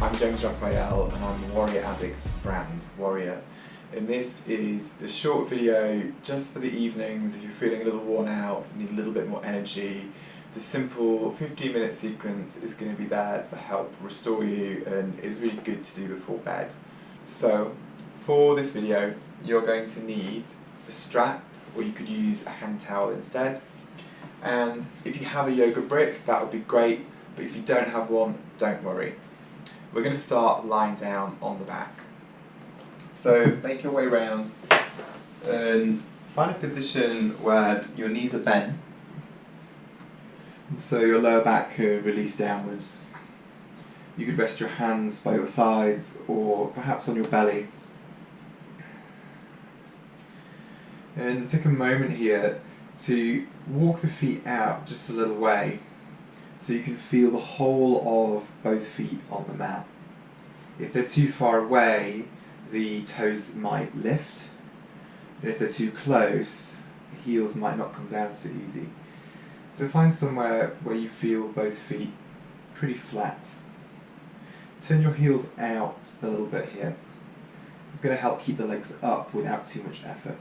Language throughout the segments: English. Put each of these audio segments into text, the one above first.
I'm Rafael and I'm the Warrior Addict brand, Warrior. And this is a short video just for the evenings if you're feeling a little worn out, need a little bit more energy. The simple 15-minute sequence is going to be there to help restore you and is really good to do before bed. So for this video you're going to need a strap, or you could use a hand towel instead. And if you have a yoga brick, that would be great, but if you don't have one, don't worry. We're going to start lying down on the back. So make your way around and find a position where your knees are bent, so your lower back can release downwards. You could rest your hands by your sides or perhaps on your belly. And take a moment here to walk the feet out just a little way so you can feel the whole of both feet on the mat. If they're too far away, the toes might lift, and if they're too close, the heels might not come down so easy. So find somewhere where you feel both feet pretty flat. Turn your heels out a little bit here. It's going to help keep the legs up without too much effort.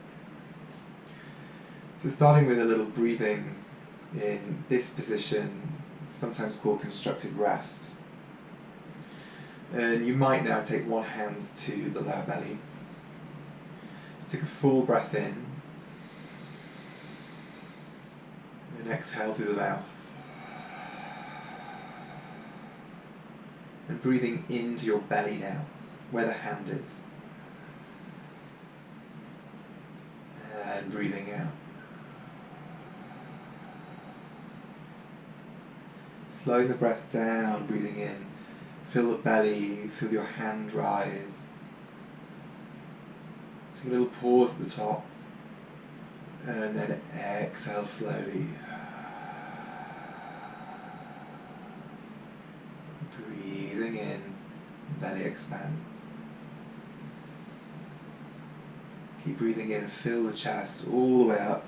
So starting with a little breathing in this position, sometimes called constructive rest. And you might now take one hand to the lower belly. Take a full breath in. And exhale through the mouth. And breathing into your belly now, where the hand is. And breathing out. Slowing the breath down, breathing in. Feel the belly, feel your hand rise. Take a little pause at the top. And then exhale slowly. Breathing in, belly expands. Keep breathing in, fill the chest all the way up.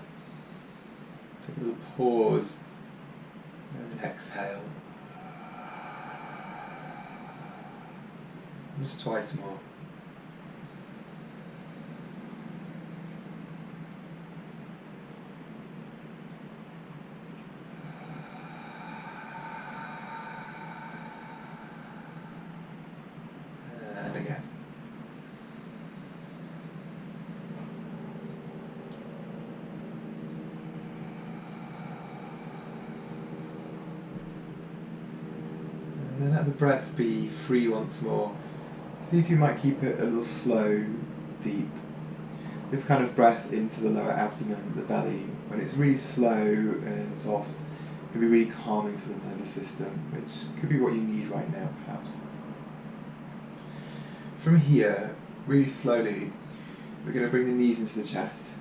Take a little pause. And then exhale. Just twice more. And again. And then let the breath be free once more. See if you might keep it a little slow, deep. This kind of breath into the lower abdomen, the belly, when it's really slow and soft, can be really calming for the nervous system, which could be what you need right now, perhaps. From here, really slowly, we're going to bring the knees into the chest.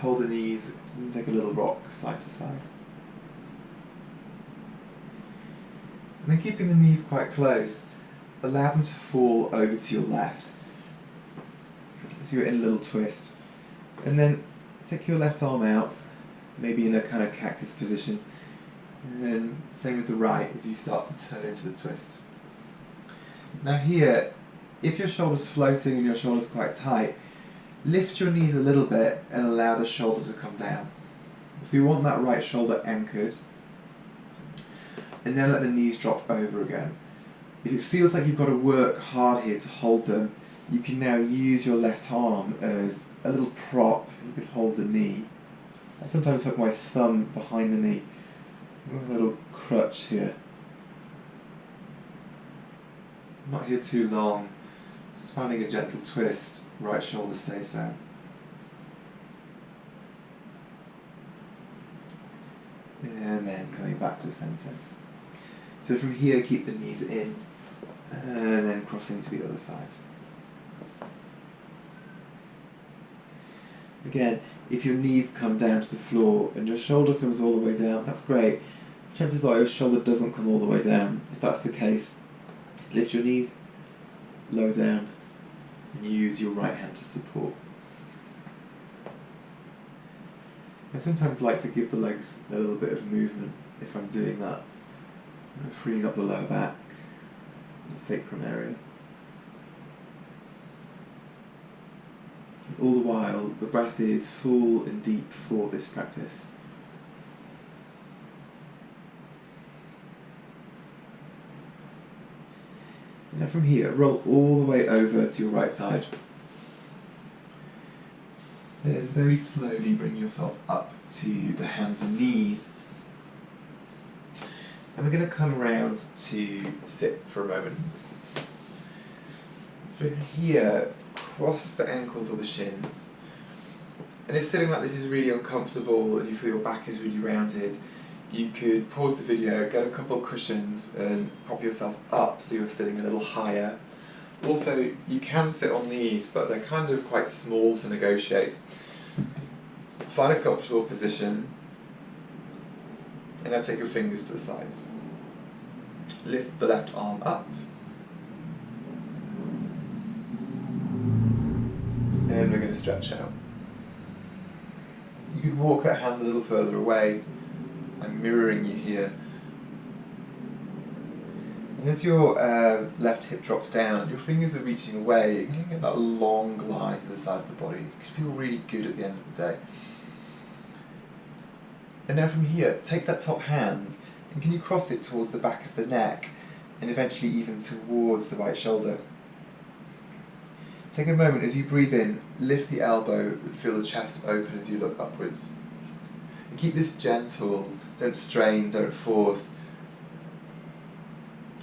Hold the knees and take a little rock side to side. And then keeping the knees quite close, allow them to fall over to your left. So you're in a little twist. And then take your left arm out, maybe in a kind of cactus position. And then same with the right as you start to turn into the twist. Now here, if your shoulder's floating and your shoulder's quite tight, lift your knees a little bit and allow the shoulder to come down. So you want that right shoulder anchored. And then let the knees drop over again. If it feels like you've got to work hard here to hold them, you can now use your left arm as a little prop. You can hold the knee. I sometimes hook my thumb behind the knee with a little crutch here. Not here too long, just finding a gentle twist, right shoulder stays down. And then coming back to the centre. So from here, keep the knees in, and then crossing to the other side. Again, if your knees come down to the floor and your shoulder comes all the way down, that's great. Chances are your shoulder doesn't come all the way down. If that's the case, lift your knees, lower down, and use your right hand to support. I sometimes like to give the legs a little bit of movement if I'm doing that. Freeing up the lower back, the sacrum area. All the while, the breath is full and deep for this practice. Now from here, roll all the way over to your right side. Then very slowly bring yourself up to the hands and knees. And we're going to come around to sit for a moment. From here, cross the ankles or the shins. And if sitting like this is really uncomfortable and you feel your back is really rounded, you could pause the video, get a couple of cushions and prop yourself up so you're sitting a little higher. Also, you can sit on these, but they're kind of quite small to negotiate. Find a comfortable position, and now take your fingers to the sides. Lift the left arm up, and we're going to stretch out. You could walk that hand a little further away. I'm mirroring you here. And as your left hip drops down, your fingers are reaching away. You can get that long line to the side of the body. It can feel really good at the end of the day. And now from here, take that top hand and can you cross it towards the back of the neck and eventually even towards the right shoulder. Take a moment as you breathe in, lift the elbow and feel the chest open as you look upwards. And keep this gentle, don't strain, don't force.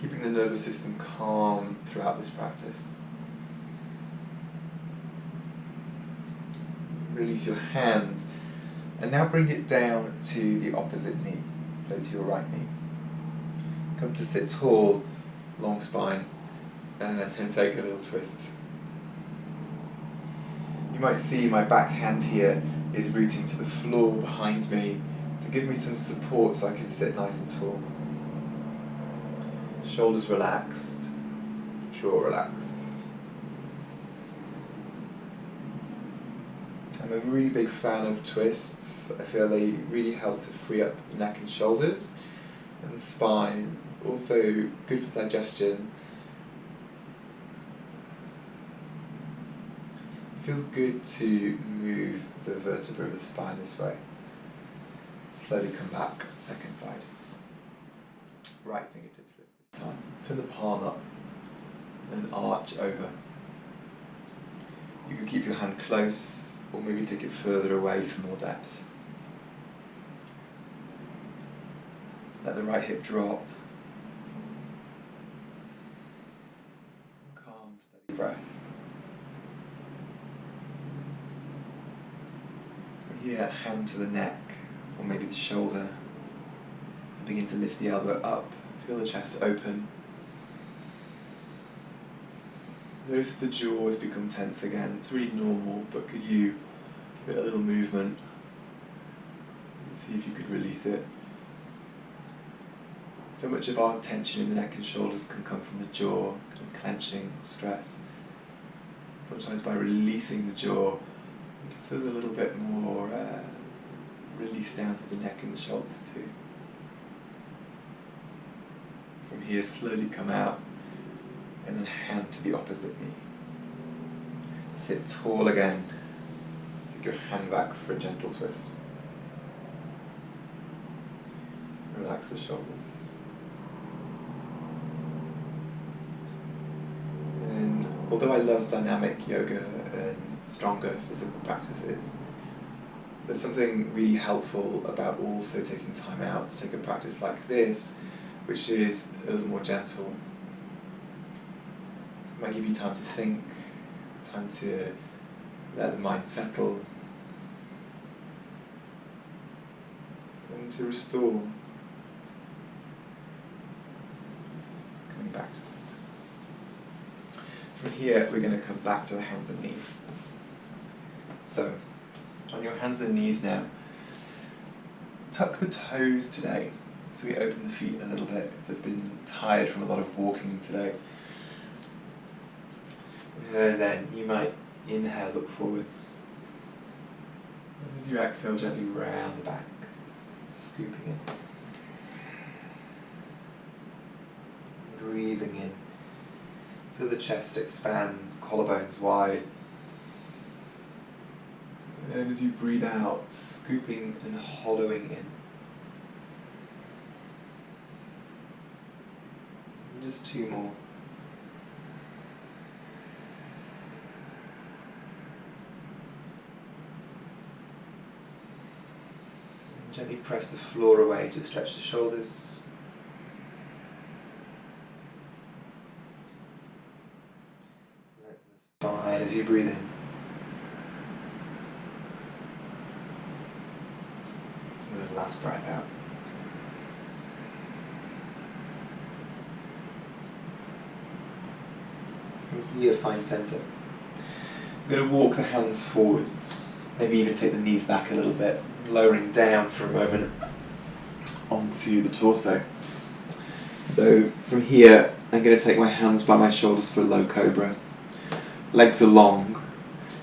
Keeping the nervous system calm throughout this practice. Release your hand and now bring it down to the opposite knee, so to your right knee. Come to sit tall, long spine, and then take a little twist. You might see my back hand here is rooting to the floor behind me to give me some support so I can sit nice and tall. Shoulders relaxed, jaw relaxed. I'm a really big fan of twists. I feel they really help to free up the neck and shoulders and the spine. Also good for digestion. It feels good to move the vertebra of the spine this way. Slowly come back, second side. Right fingertips lift this time. Turn the palm up and arch over. You can keep your hand close or maybe take it further away for more depth. Let the right hip drop. Calm, steady breath. From here, hand to the neck or maybe the shoulder. And begin to lift the elbow up. Feel the chest open. Notice if the jaw has become tense again. It's really normal, but could you give it a little movement and see if you could release it? So much of our tension in the neck and shoulders can come from the jaw, kind of clenching, stress. Sometimes by releasing the jaw, it gives us a little bit more release down to the neck and the shoulders too. From here, slowly come out. And then hand to the opposite knee. Sit tall again. Take your hand back for a gentle twist. Relax the shoulders. And although I love dynamic yoga and stronger physical practices, there's something really helpful about also taking time out to take a practice like this, which is a little more gentle. It might give you time to think, time to let the mind settle, and to restore. Coming back to center. From here, we're going to come back to the hands and knees. So, on your hands and knees now, tuck the toes today. So we open the feet a little bit. They've been tired from a lot of walking today. And then you might inhale, look forwards. And as you exhale, gently round the back, scooping in. Breathing in Feel the chest expand, collarbones wide. And as you breathe out, scooping and hollowing in. And just 2 more. And gently press the floor away to stretch the shoulders. Fine as you breathe in. And the last breath out. From here, find center. I'm going to walk the hands forwards, maybe even take the knees back a little bit, lowering down for a moment onto the torso. So from here, I'm going to take my hands by my shoulders for a low cobra. Legs are long.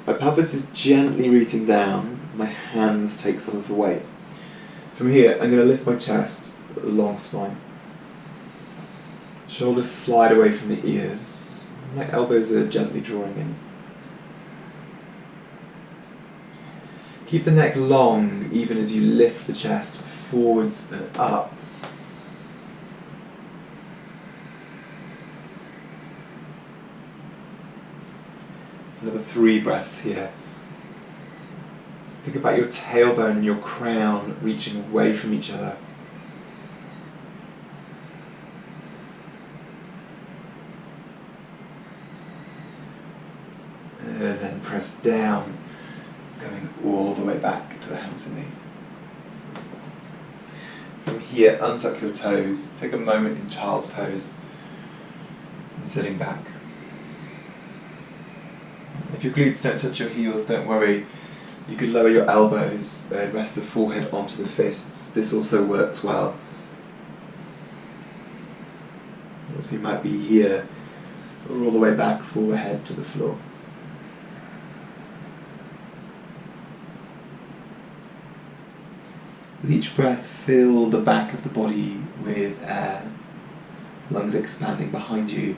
My pelvis is gently rooting down. My hands take some of the weight. From here, I'm going to lift my chest, long spine. Shoulders slide away from the ears. My elbows are gently drawing in. Keep the neck long, even as you lift the chest forwards and up. Another 3 breaths here. Think about your tailbone and your crown reaching away from each other. And then press down, going all the way back to the hands and knees. From here, untuck your toes. Take a moment in child's pose and sitting back. If your glutes don't touch your heels, don't worry. You can lower your elbows and rest the forehead onto the fists. This also works well. So you might be here or all the way back, forehead to the floor. With each breath, fill the back of the body with air, lungs expanding behind you.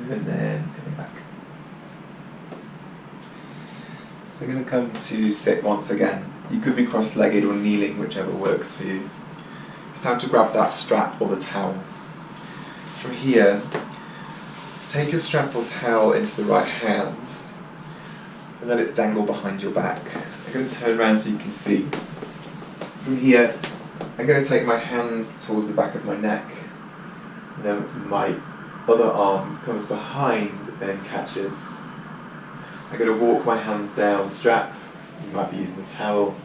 And then coming back. So we're going to come to sit once again. You could be cross-legged or kneeling, whichever works for you. It's time to grab that strap or the towel. From here, take your strap or towel into the right hand and let it dangle behind your back. I'm going to turn around so you can see. From here, I'm going to take my hands towards the back of my neck, and then my other arm comes behind and catches. I'm going to walk my hands down the strap, you might be using the towel,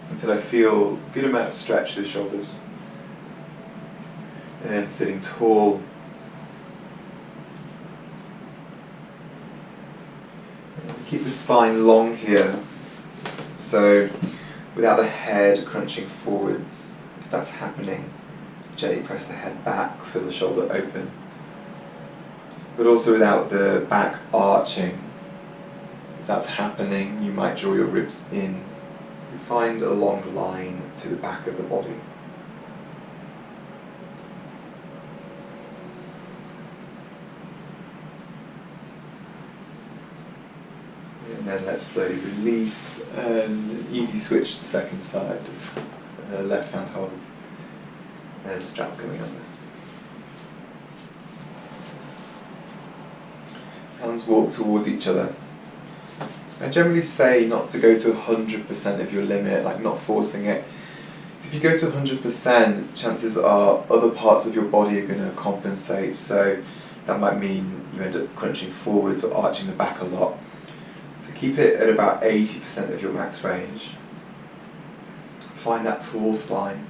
until I feel a good amount of stretch to the shoulders. And sitting tall. And keep the spine long here, so without the head crunching forwards. If that's happening, gently press the head back, feel the shoulder open. But also without the back arching. If that's happening, you might draw your ribs in. So find a long line to the back of the body. And then let's slowly release, and easy switch to the second side. Left hand holds. And strap coming under. Hands walk towards each other. I generally say not to go to 100% of your limit, like not forcing it. If you go to 100%, chances are other parts of your body are going to compensate, so that might mean you end up crunching forwards or arching the back a lot. So keep it at about 80% of your max range. Find that tall spine.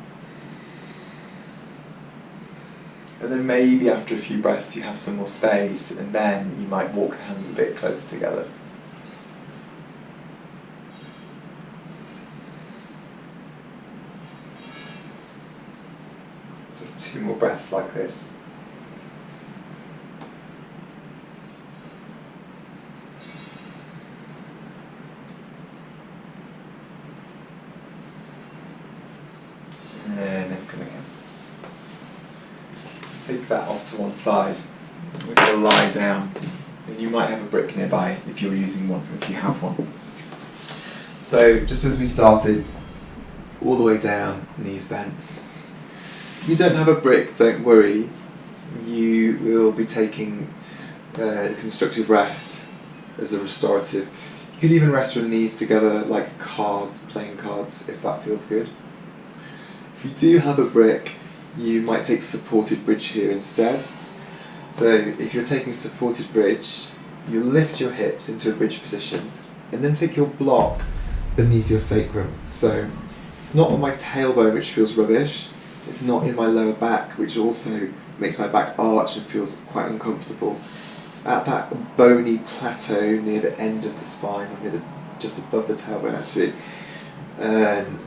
And then maybe after a few breaths you have some more space, and then you might walk the hands a bit closer together. Just 2 more breaths like this. take that off to one side. We're going to lie down, and you might have a brick nearby if you're using one, if you have one. So just as we started, all the way down, knees bent. So if you don't have a brick, don't worry. You will be taking constructive rest as a restorative. You could even rest your knees together like cards, playing cards, if that feels good. If you do have a brick, you might take supported bridge here instead. So if you're taking supported bridge, you lift your hips into a bridge position and then take your block beneath your sacrum. So it's not on my tailbone, which feels rubbish. It's not in my lower back, which also makes my back arch and feels quite uncomfortable. It's at that bony plateau near the end of the spine, or near just above the tailbone actually. And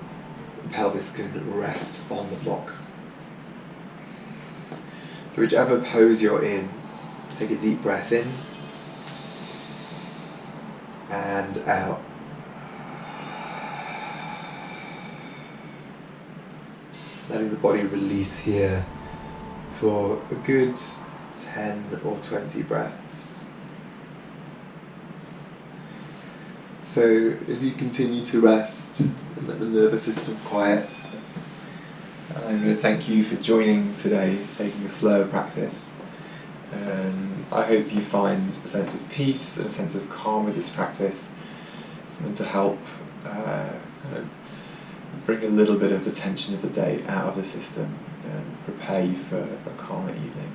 the pelvis can rest on the block. So whichever pose you're in, take a deep breath in and out. Letting the body release here for a good 10 or 20 breaths. So as you continue to rest and let the nervous system quiet, I'm going to thank you for joining today, taking a slower practice. I hope you find a sense of peace and a sense of calm with this practice. It's meant to help kind of bring a little bit of the tension of the day out of the system and prepare you for a calmer evening.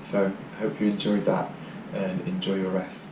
So I hope you enjoyed that and enjoy your rest.